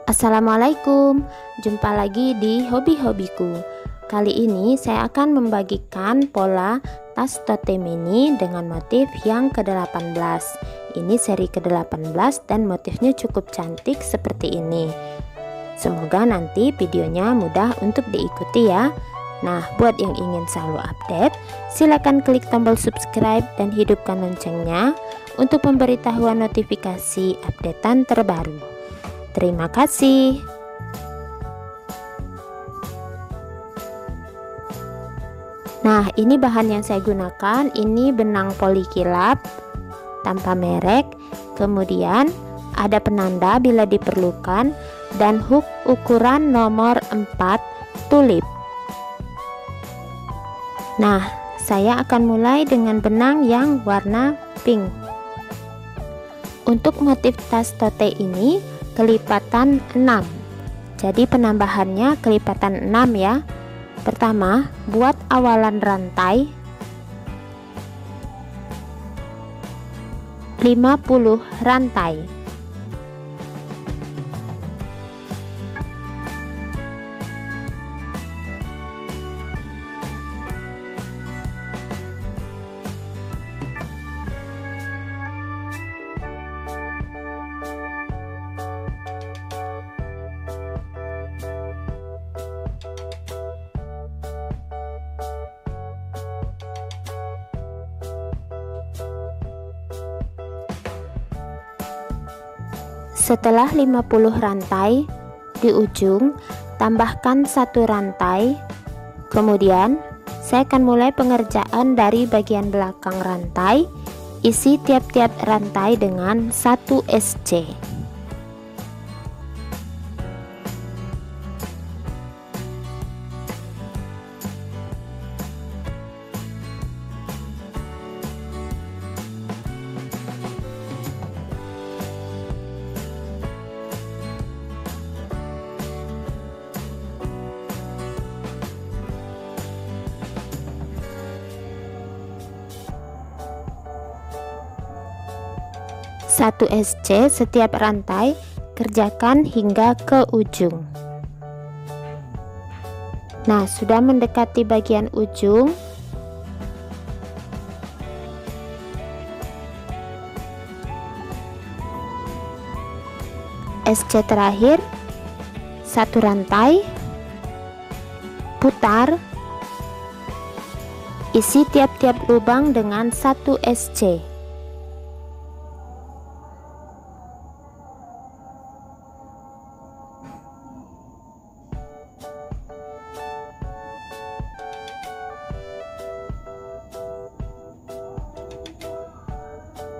Assalamualaikum, jumpa lagi di hobi-hobiku. Kali ini saya akan membagikan pola tas totem ini dengan motif yang ke-18. Ini seri ke-18 dan motifnya cukup cantik seperti ini. Semoga nanti videonya mudah untuk diikuti ya. Nah, buat yang ingin selalu update, silakan klik tombol subscribe dan hidupkan loncengnya untuk pemberitahuan notifikasi updatean terbaru. Terima kasih. Nah, ini bahan yang saya gunakan. Ini benang polikilap tanpa merek. Kemudian ada penanda bila diperlukan dan hook ukuran nomor 4 tulip. Nah, saya akan mulai dengan benang yang warna pink. Untuk motif tas tote ini kelipatan 6. Jadi penambahannya kelipatan 6 ya. Pertama, buat awalan rantai 50 rantai. Setelah 50 rantai, di ujung tambahkan 1 rantai. Kemudian saya akan mulai pengerjaan dari bagian belakang rantai. Isi tiap-tiap rantai dengan 1 SC. Satu SC setiap rantai, kerjakan hingga ke ujung. Nah, sudah mendekati bagian ujung. SC terakhir, 1 rantai, putar, isi tiap-tiap lubang dengan 1 SC.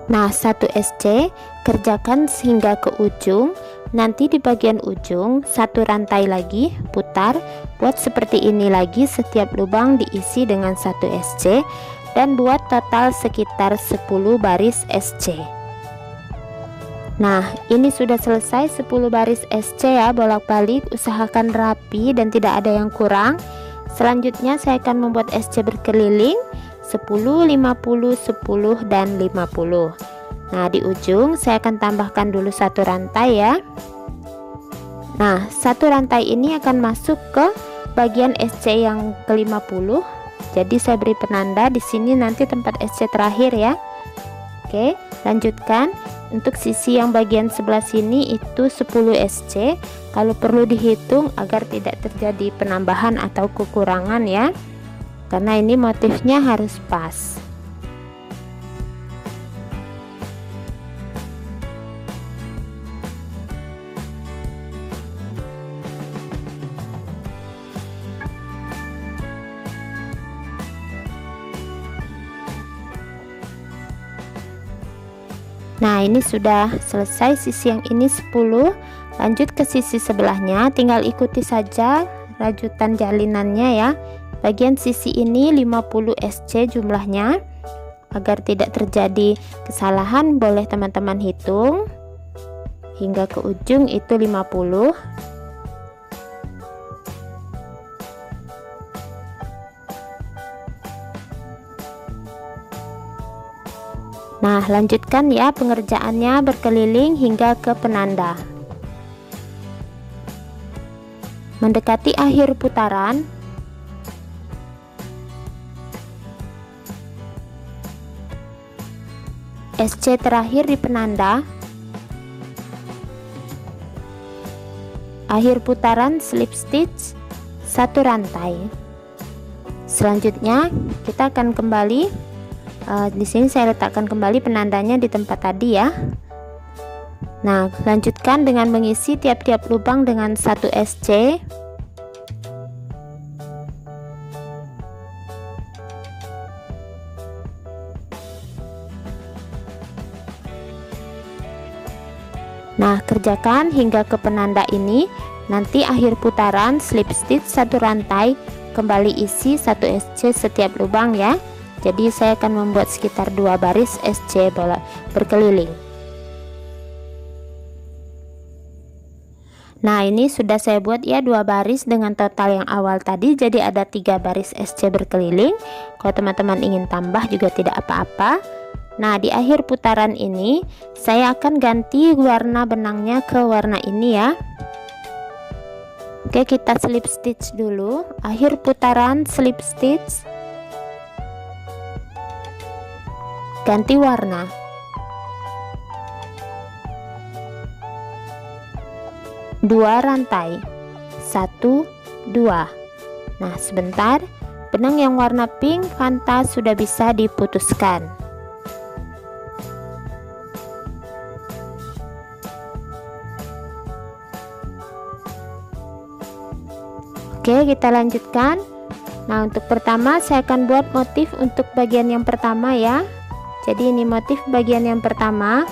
Nah, 1 SC kerjakan hingga ke ujung. Nanti di bagian ujung 1 rantai lagi, putar, buat seperti ini lagi. Setiap lubang diisi dengan 1 SC dan buat total sekitar 10 baris SC. Nah, ini sudah selesai 10 baris SC ya, bolak-balik. Usahakan rapi dan tidak ada yang kurang. Selanjutnya saya akan membuat SC berkeliling 10, 50, 10, dan 50. Nah, di ujung saya akan tambahkan dulu 1 rantai ya. Nah, 1 rantai ini akan masuk ke bagian SC yang ke-50. Jadi saya beri penanda di sini nanti tempat SC terakhir ya. Oke, lanjutkan. Untuk sisi yang bagian sebelah sini itu 10 SC. Kalau perlu dihitung agar tidak terjadi penambahan atau kekurangan ya. Karena ini motifnya harus pas. Nah, ini sudah selesai sisi yang ini 10. Lanjut ke sisi sebelahnya, tinggal ikuti saja rajutan jalinannya ya. Bagian sisi ini 50 SC jumlahnya. Agar tidak terjadi kesalahan, boleh teman-teman hitung hingga ke ujung itu 50. Nah, lanjutkan ya pengerjaannya berkeliling hingga ke penanda. Mendekati akhir putaran, SC terakhir di penanda. Akhir putaran slip stitch 1 rantai. Selanjutnya kita akan kembali di sini saya letakkan kembali penandanya di tempat tadi ya. Nah, lanjutkan dengan mengisi tiap-tiap lubang dengan 1 SC. Nah, kerjakan hingga ke penanda ini. Nanti akhir putaran slip stitch 1 rantai, kembali isi 1 SC setiap lubang ya. Jadi saya akan membuat sekitar 2 baris SC berkeliling. Nah, ini sudah saya buat ya 2 baris dengan total yang awal tadi, jadi ada 3 baris SC berkeliling. Kalau teman-teman ingin tambah juga tidak apa-apa. Nah, di akhir putaran ini saya akan ganti warna benangnya ke warna ini ya. Oke, kita slip stitch dulu. Akhir putaran slip stitch, ganti warna. Dua rantai, 1, 2. Nah, sebentar, benang yang warna pink Fanta sudah bisa diputuskan. Oke, kita lanjutkan. Nah, untuk pertama saya akan buat motif untuk bagian yang pertama ya. Jadi ini motif bagian yang pertama.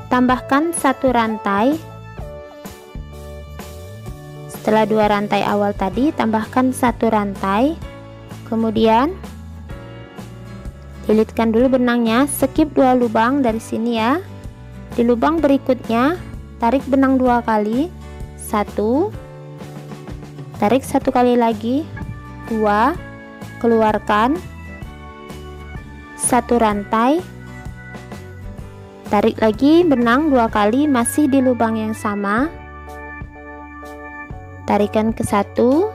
Tambahkan 1 rantai. Setelah 2 rantai awal tadi, tambahkan 1 rantai. Kemudian lilitkan dulu benangnya, skip 2 lubang dari sini ya. Di lubang berikutnya tarik benang 2 kali. 1, tarik 1 kali lagi, 2, keluarkan 1 rantai, tarik lagi benang 2 kali masih di lubang yang sama, tarikan ke 1,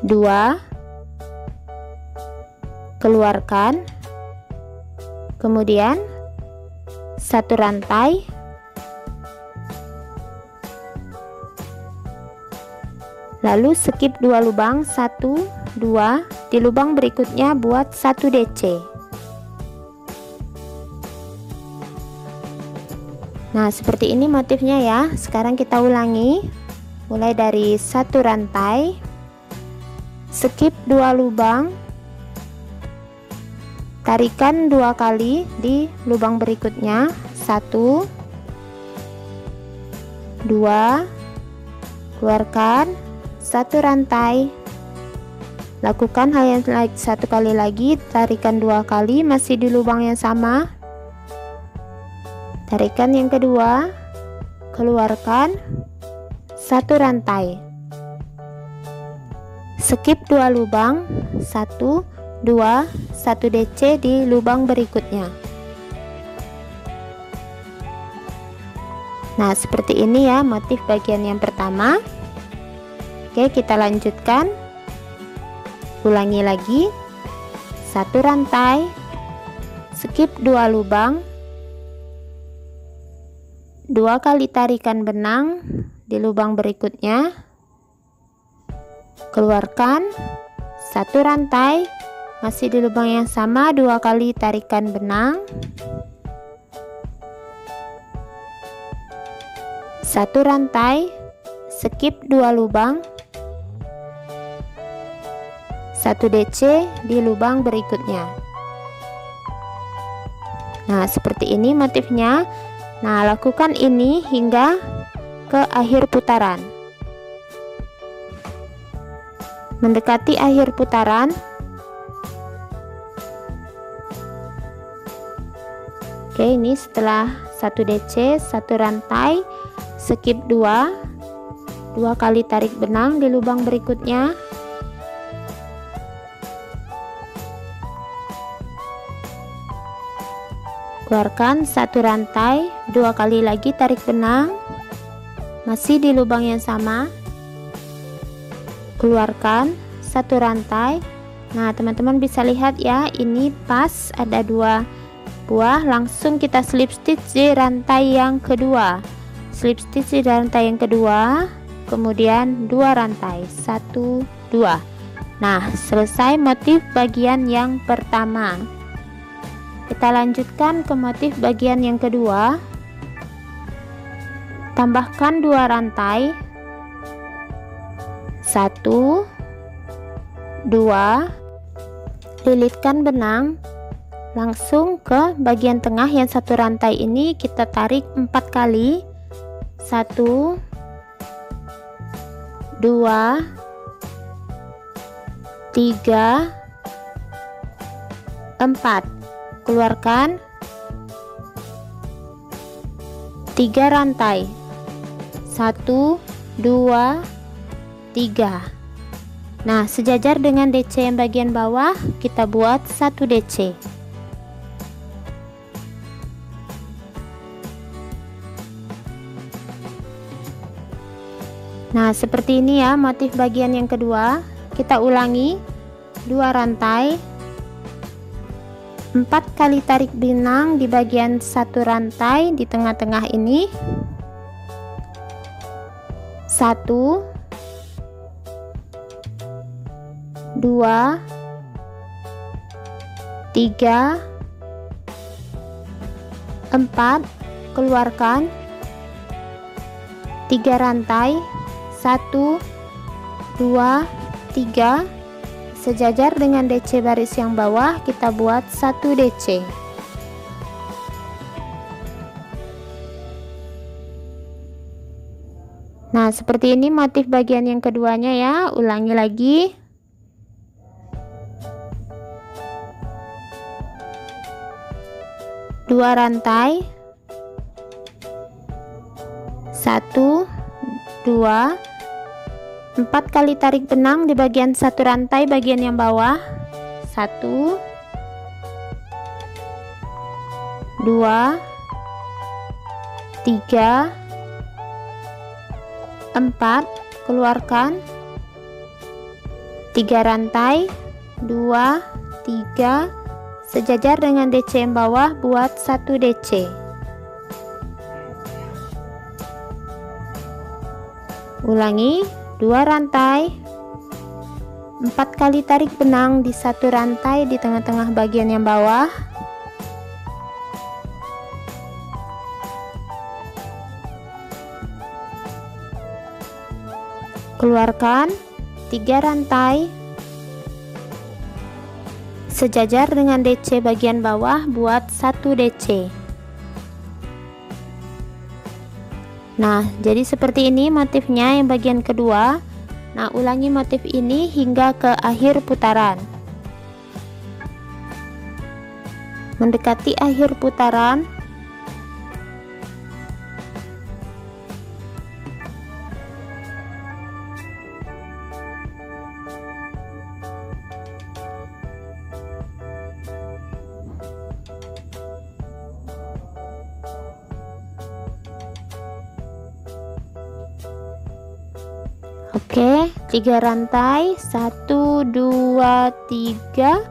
2, keluarkan, kemudian 1 rantai, lalu skip 2 lubang, 1, 2, di lubang berikutnya buat 1 DC. Nah, seperti ini motifnya ya. Sekarang kita ulangi, mulai dari 1 rantai, skip 2 lubang, tarikan 2 kali di lubang berikutnya, 1, 2, keluarkan 1 rantai, lakukan hal yang 1 kali lagi, tarikan 2 kali masih di lubang yang sama, tarikan yang kedua, keluarkan 1 rantai, skip 2 lubang, 1, 2, 1 DC di lubang berikutnya. Nah, seperti ini ya motif bagian yang pertama. Oke, kita lanjutkan. Ulangi lagi. 1 rantai, skip 2 lubang, 2 kali tarikan benang di lubang berikutnya, keluarkan 1 rantai, masih di lubang yang sama, 2 kali tarikan benang, 1 rantai, skip 2 lubang, 1 DC di lubang berikutnya. Nah, seperti ini motifnya. Nah, lakukan ini hingga ke akhir putaran. Mendekati akhir putaran, oke, ini setelah 1 DC, 1 rantai, skip 2 kali tarik benang di lubang berikutnya, keluarkan satu rantai, 2 kali lagi tarik benang, masih di lubang yang sama, keluarkan satu rantai. Nah, teman-teman bisa lihat ya, ini pas ada 2 buah, langsung kita slip stitch di rantai yang kedua, slip stitch di rantai yang kedua, kemudian 2 rantai, 1 2. Nah, selesai motif bagian yang pertama. Kita lanjutkan ke motif bagian yang kedua. Tambahkan 2 rantai, 1 2, lilitkan benang, langsung ke bagian tengah yang satu rantai ini kita tarik 4 kali, 1 2 3 4, keluarkan 3 rantai, 1 2 3. Nah, sejajar dengan DC yang bagian bawah, kita buat 1 DC. Nah, seperti ini ya motif bagian yang kedua. Kita ulangi 2 rantai, 4 kali tarik benang di bagian satu rantai di tengah-tengah ini, 1 2 3 4, keluarkan 3 rantai, 1 2 3, sejajar dengan DC baris yang bawah, kita buat 1 DC. Nah, seperti ini motif bagian yang keduanya ya. Ulangi lagi. Dua rantai, 1 2, 4 kali tarik benang di bagian satu rantai bagian yang bawah, 1 2 3 4, keluarkan 3 rantai, 2 3, sejajar dengan DC yang bawah, buat 1 DC. Ulangi 2 rantai, 4 kali tarik benang di satu rantai di tengah-tengah bagian yang bawah, keluarkan 3 rantai, sejajar dengan DC bagian bawah, buat 1 DC. Nah, jadi seperti ini motifnya yang bagian kedua. Nah, ulangi motif ini hingga ke akhir putaran. Mendekati akhir putaran, oke, 3 rantai, 1 2 3.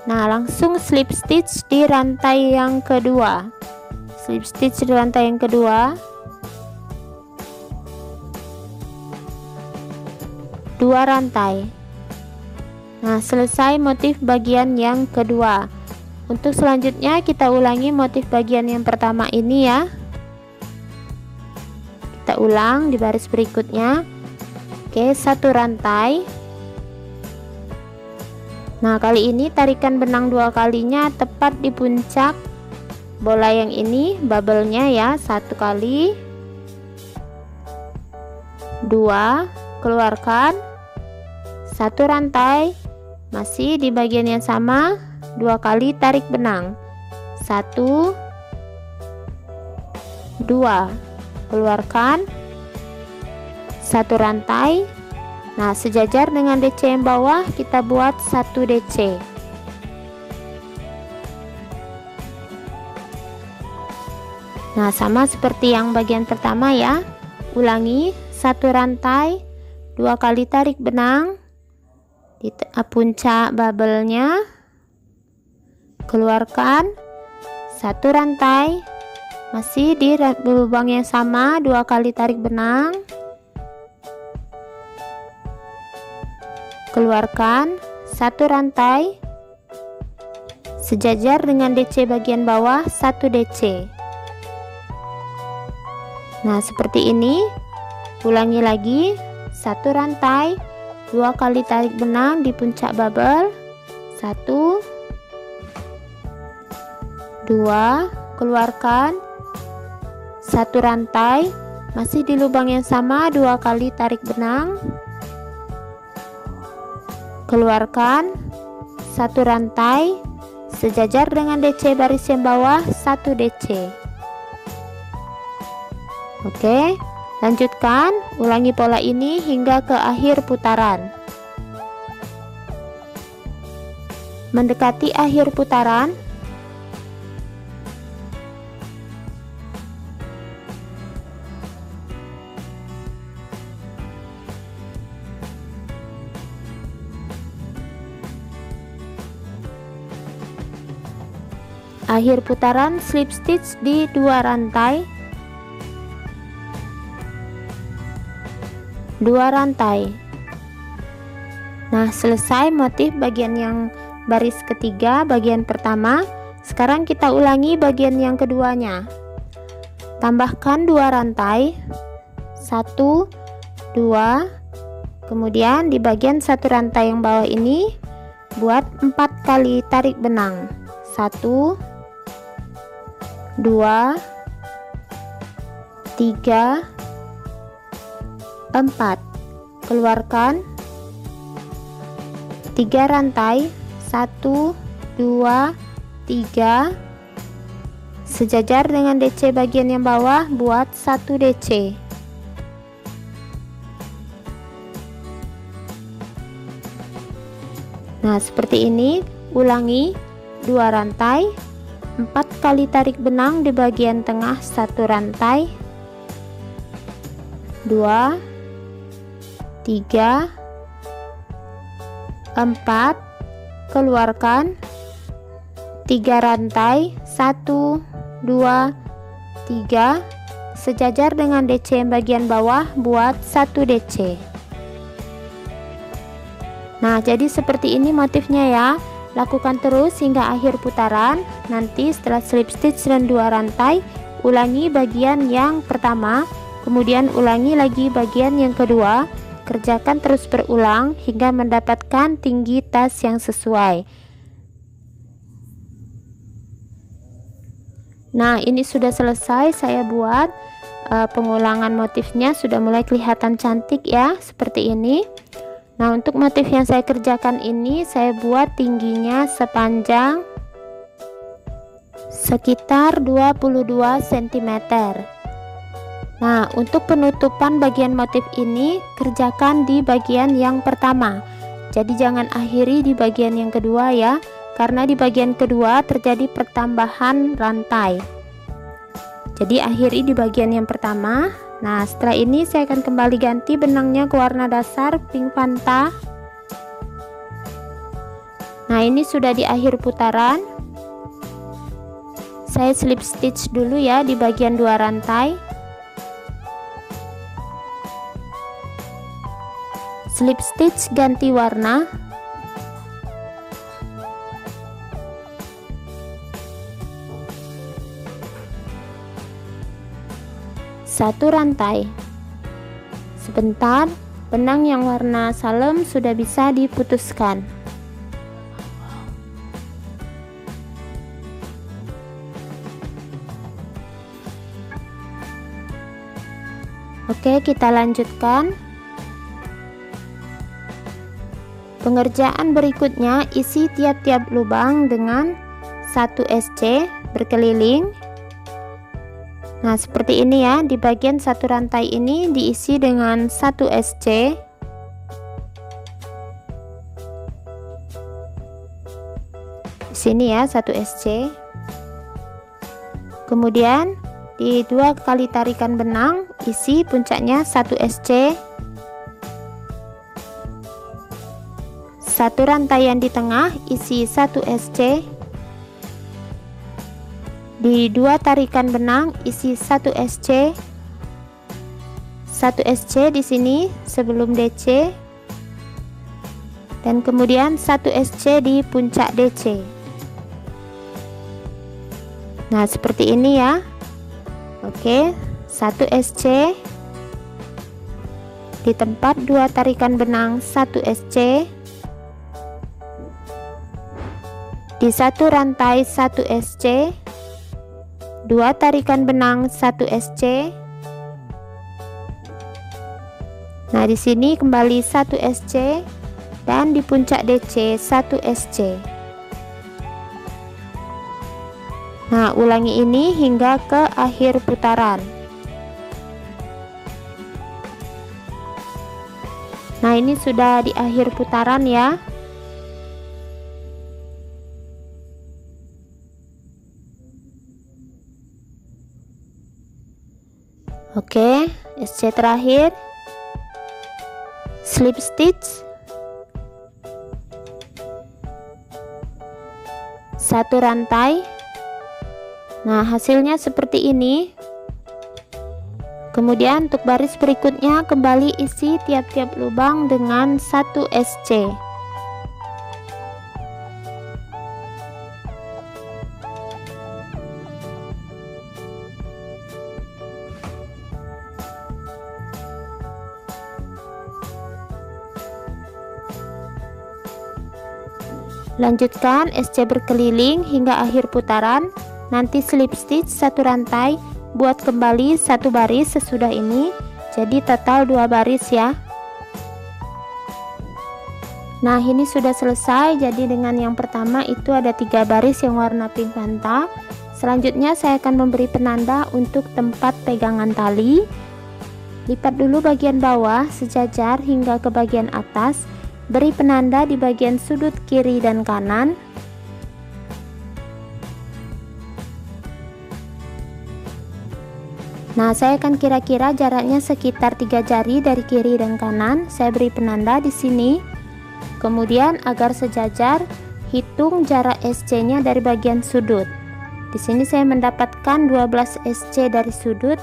Nah, langsung slip stitch di rantai yang kedua, slip stitch di rantai yang kedua, 2 rantai. Nah, selesai motif bagian yang kedua. Untuk selanjutnya kita ulangi motif bagian yang pertama ini ya. Kita ulang di baris berikutnya. Oke, 1 rantai. Nah, kali ini tarikan benang 2 kalinya tepat di puncak bola yang ini, bubble-nya ya, 1 kali, 2, keluarkan 1 rantai, masih di bagian yang sama, 2 kali tarik benang, 1 2, keluarkan 1 rantai. Nah, sejajar dengan DC yang bawah, kita buat 1 DC. Nah, sama seperti yang bagian pertama ya. Ulangi 1 rantai, 2 kali tarik benang di puncak bubble-nya. Keluarkan 1 rantai, masih di lubang yang sama, 2 kali tarik benang. Keluarkan 1 rantai, sejajar dengan DC bagian bawah 1 DC. Nah, seperti ini. Ulangi lagi 1 rantai, 2 kali tarik benang di puncak bubble, 1 2, keluarkan 1 rantai, masih di lubang yang sama, 2 kali tarik benang. Keluarkan 1 rantai, sejajar dengan DC baris yang bawah 1 DC. Oke, lanjutkan, ulangi pola ini hingga ke akhir putaran. Mendekati akhir putaran, slip stitch di 2 rantai, 2 rantai. Nah, selesai motif bagian yang baris ketiga, bagian pertama. Sekarang kita ulangi bagian yang keduanya. Tambahkan 2 rantai, 1 2, kemudian di bagian 1 rantai yang bawah ini buat 4 kali tarik benang, 1 2 3 4. Keluarkan 3 rantai, 1 2 3, sejajar dengan DC bagian yang bawah buat 1 DC. Nah, seperti ini. Ulangi 2 rantai, 4 kali tarik benang di bagian tengah 1 rantai, 2 3 4, keluarkan 3 rantai, 1 2 3, sejajar dengan DC yang bagian bawah buat 1 DC. Nah, jadi seperti ini motifnya ya. Lakukan terus hingga akhir putaran. Nanti setelah slip stitch dan 2 rantai, ulangi bagian yang pertama, kemudian ulangi lagi bagian yang kedua. Kerjakan terus berulang hingga mendapatkan tinggi tas yang sesuai. Nah, ini sudah selesai saya buat. Pengulangan motifnya sudah mulai kelihatan cantik ya, seperti ini. Nah, untuk motif yang saya kerjakan ini saya buat tingginya sepanjang sekitar 22 cm. Nah, untuk penutupan bagian motif ini kerjakan di bagian yang pertama. Jadi jangan akhiri di bagian yang kedua ya, karena di bagian kedua terjadi pertambahan rantai. Jadi akhiri di bagian yang pertama. Nah, setelah ini saya akan kembali ganti benangnya ke warna dasar pink Fanta. Nah, ini sudah di akhir putaran. Saya slip stitch dulu ya di bagian 2 rantai. Slip stitch ganti warna. Satu rantai. Sebentar, benang yang warna salem sudah bisa diputuskan. Oke, kita lanjutkan. Pengerjaan berikutnya, isi tiap-tiap lubang dengan 1 SC berkeliling. Nah, seperti ini ya, di bagian 1 rantai ini diisi dengan 1 SC. Di sini ya, 1 SC. Kemudian Di 2 kali tarikan benang, isi puncaknya 1 SC. 1 rantaian di tengah, isi 1 SC. Di 2 tarikan benang, isi 1 SC. 1 SC di sini sebelum DC. Dan kemudian 1 SC di puncak DC. Nah, seperti ini ya. Oke, 1 SC di tempat 2 tarikan benang 1 SC, di 1 rantai 1 SC, 2 tarikan benang 1 SC. Nah, di sini kembali 1 SC dan di puncak DC 1 SC. Nah, ulangi ini hingga ke akhir putaran. Nah, ini sudah di akhir putaran ya. Oke, SC terakhir, slip stitch, 1 rantai. Nah, hasilnya seperti ini. Kemudian untuk baris berikutnya kembali isi tiap-tiap lubang dengan 1 SC. Lanjutkan SC berkeliling hingga akhir putaran. Nanti slip stitch 1 rantai, buat kembali 1 baris sesudah ini, jadi total 2 baris ya. Nah, ini sudah selesai. Jadi dengan yang pertama itu ada 3 baris yang warna pink manta. Selanjutnya saya akan memberi penanda untuk tempat pegangan tali. Lipat dulu bagian bawah sejajar hingga ke bagian atas. Beri penanda di bagian sudut kiri dan kanan. Nah, saya akan kira-kira jaraknya sekitar 3 jari dari kiri dan kanan. Saya beri penanda di sini. Kemudian agar sejajar, hitung jarak SC-nya dari bagian sudut. Di sini saya mendapatkan 12 SC dari sudut.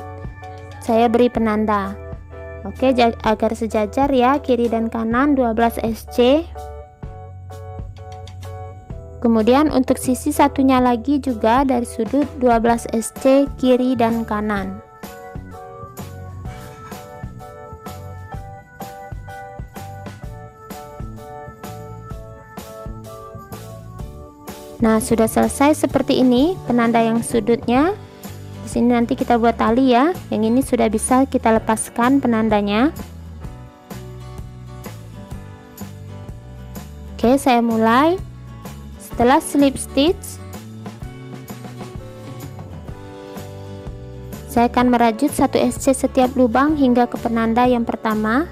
Saya beri penanda. Oke, agar sejajar ya, kiri dan kanan 12 SC. Kemudian untuk sisi satunya lagi juga dari sudut 12 SC kiri dan kanan. Nah, sudah selesai seperti ini penanda yang sudutnya. Di sini nanti kita buat tali ya. Yang ini sudah bisa kita lepaskan penandanya. Oke, saya mulai. Setelah slip stitch, saya akan merajut 1 SC setiap lubang hingga ke penanda yang pertama.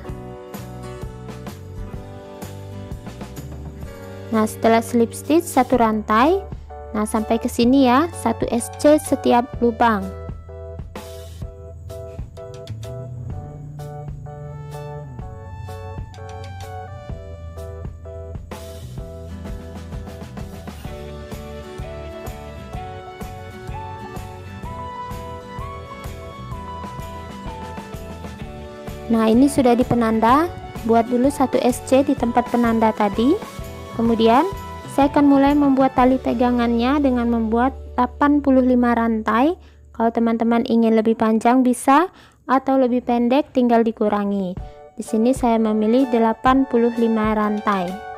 Nah, setelah slip stitch 1 rantai. Nah, sampai ke sini ya, 1 SC setiap lubang. Nah, ini sudah di penanda. Buat dulu 1 SC di tempat penanda tadi. Kemudian saya akan mulai membuat tali pegangannya dengan membuat 85 rantai. Kalau teman-teman ingin lebih panjang bisa, atau lebih pendek tinggal dikurangi. Di sini saya memilih 85 rantai.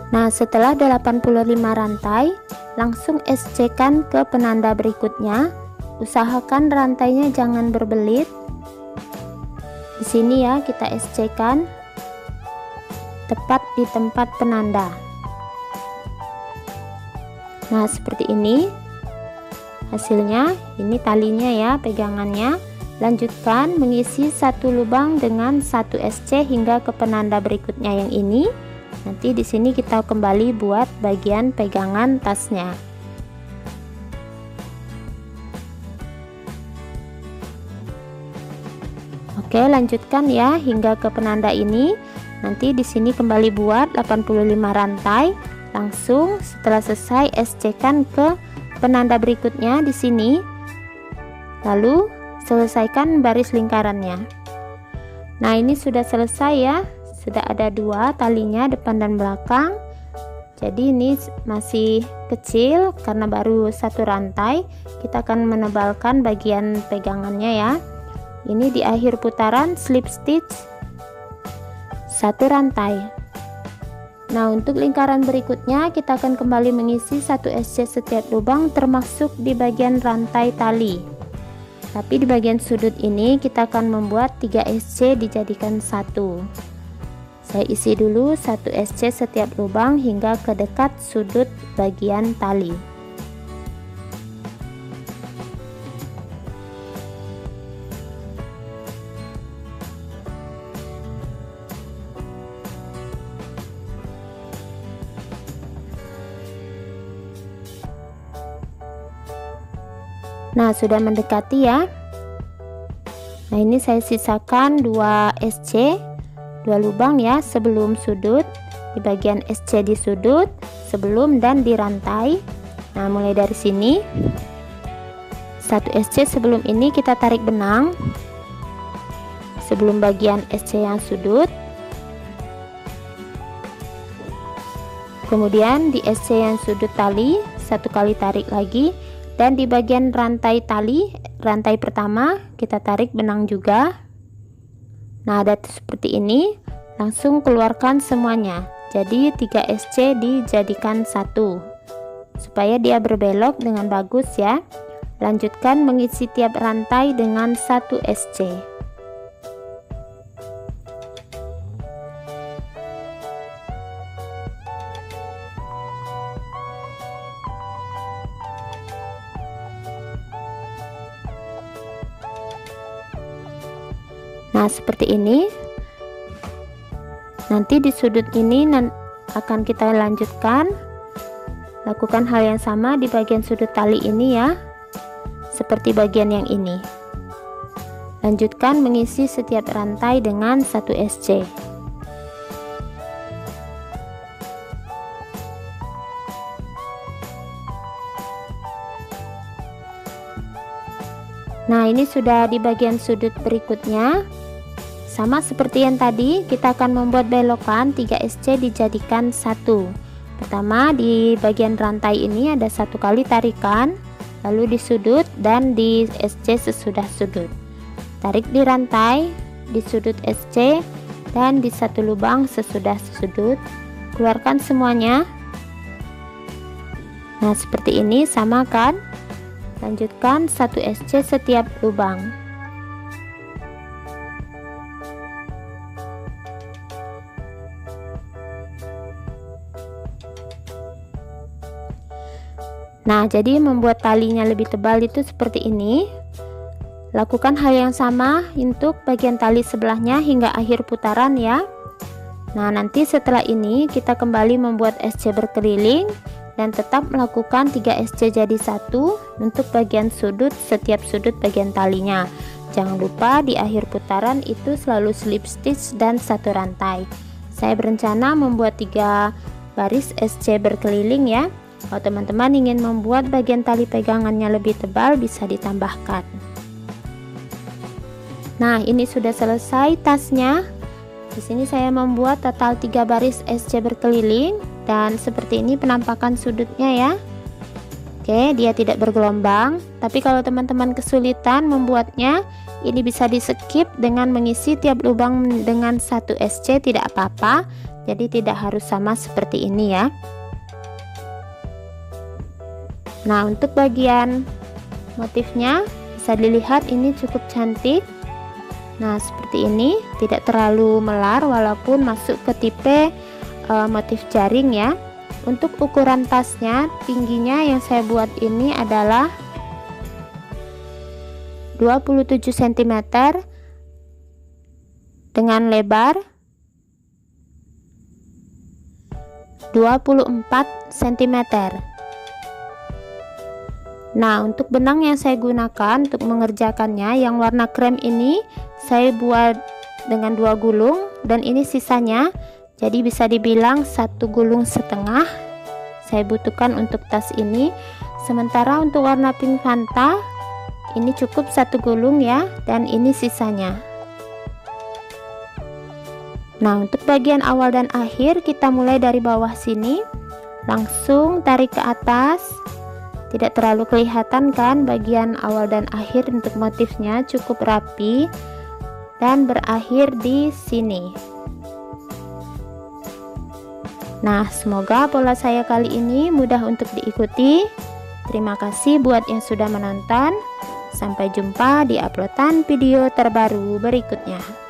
Nah, setelah 85 rantai, langsung SC kan ke penanda berikutnya. Usahakan rantainya jangan berbelit. Di sini ya kita SC kan tepat di tempat penanda. Nah, seperti ini hasilnya. Ini talinya ya, pegangannya. Lanjutkan mengisi satu lubang dengan 1 SC hingga ke penanda berikutnya yang ini. Nanti di sini kita kembali buat bagian pegangan tasnya. Oke, lanjutkan ya hingga ke penanda ini. Nanti di sini kembali buat 85 rantai. Langsung setelah selesai SC kan ke penanda berikutnya di sini. Lalu selesaikan baris lingkarannya. Nah, ini sudah selesai ya. Sudah ada 2 talinya depan dan belakang. Jadi ini masih kecil karena baru 1 rantai. Kita akan menebalkan bagian pegangannya ya. Ini di akhir putaran slip stitch 1 rantai. Nah, untuk lingkaran berikutnya kita akan kembali mengisi 1 SC setiap lubang termasuk di bagian rantai tali. Tapi di bagian sudut ini kita akan membuat 3 SC dijadikan 1. Saya isi dulu 1 SC setiap lubang hingga ke dekat sudut bagian tali. Nah, sudah mendekati ya. Nah, ini saya sisakan 2 SC, 2 lubang ya sebelum sudut, di bagian SC di sudut, sebelum dan di rantai. Nah, mulai dari sini 1 SC sebelum ini kita tarik benang sebelum bagian SC yang sudut. Kemudian di SC yang sudut tali 1 kali tarik lagi. Dan di bagian rantai tali, rantai pertama kita tarik benang juga. Nah, ada seperti ini. Langsung keluarkan semuanya. Jadi 3 SC dijadikan 1 supaya dia berbelok dengan bagus ya. Lanjutkan mengisi tiap rantai dengan 1 SC. Nah, seperti ini. Nanti di sudut ini akan kita lanjutkan. Lakukan hal yang sama di bagian sudut tali ini ya. Seperti bagian yang ini. Lanjutkan mengisi setiap rantai dengan 1 SC. Nah, ini sudah di bagian sudut berikutnya. Sama seperti yang tadi, kita akan membuat belokan 3 SC dijadikan 1. Pertama, di bagian rantai ini ada 1 kali tarikan, lalu di sudut dan di SC sesudah sudut. Tarik di rantai, di sudut SC, dan di 1 lubang sesudah sudut. Keluarkan semuanya. Nah, seperti ini, sama kan? Lanjutkan 1 SC setiap lubang. Nah, jadi membuat talinya lebih tebal itu seperti ini. Lakukan hal yang sama untuk bagian tali sebelahnya hingga akhir putaran ya. Nah, nanti setelah ini kita kembali membuat SC berkeliling dan tetap melakukan 3 SC jadi 1 untuk bagian sudut setiap sudut bagian talinya. Jangan lupa di akhir putaran itu selalu slip stitch dan 1 rantai. Saya berencana membuat 3 baris SC berkeliling ya. Kalau teman-teman ingin membuat bagian tali pegangannya lebih tebal, bisa ditambahkan. Nah, ini sudah selesai tasnya. Di sini saya membuat total 3 baris SC berkeliling dan seperti ini penampakan sudutnya ya. Oke, dia tidak bergelombang, tapi kalau teman-teman kesulitan membuatnya, ini bisa di skip dengan mengisi tiap lubang dengan 1 SC, tidak apa-apa. Jadi tidak harus sama seperti ini ya. Nah, untuk bagian motifnya bisa dilihat ini cukup cantik. Nah, seperti ini, tidak terlalu melar walaupun masuk ke tipe motif jaring ya. Untuk ukuran tasnya, tingginya yang saya buat ini adalah 27 cm dengan lebar 24 cm. Nah, untuk benang yang saya gunakan untuk mengerjakannya yang warna krem ini saya buat dengan 2 gulung dan ini sisanya, jadi bisa dibilang 1,5 gulung saya butuhkan untuk tas ini. Sementara untuk warna pink Fanta ini cukup 1 gulung ya, dan ini sisanya. Nah, untuk bagian awal dan akhir kita mulai dari bawah sini, langsung tarik ke atas. Tidak terlalu kelihatan kan bagian awal dan akhir, untuk motifnya cukup rapi dan berakhir di sini. Nah, semoga pola saya kali ini mudah untuk diikuti. Terima kasih buat yang sudah menonton. Sampai jumpa di uploadan video terbaru berikutnya.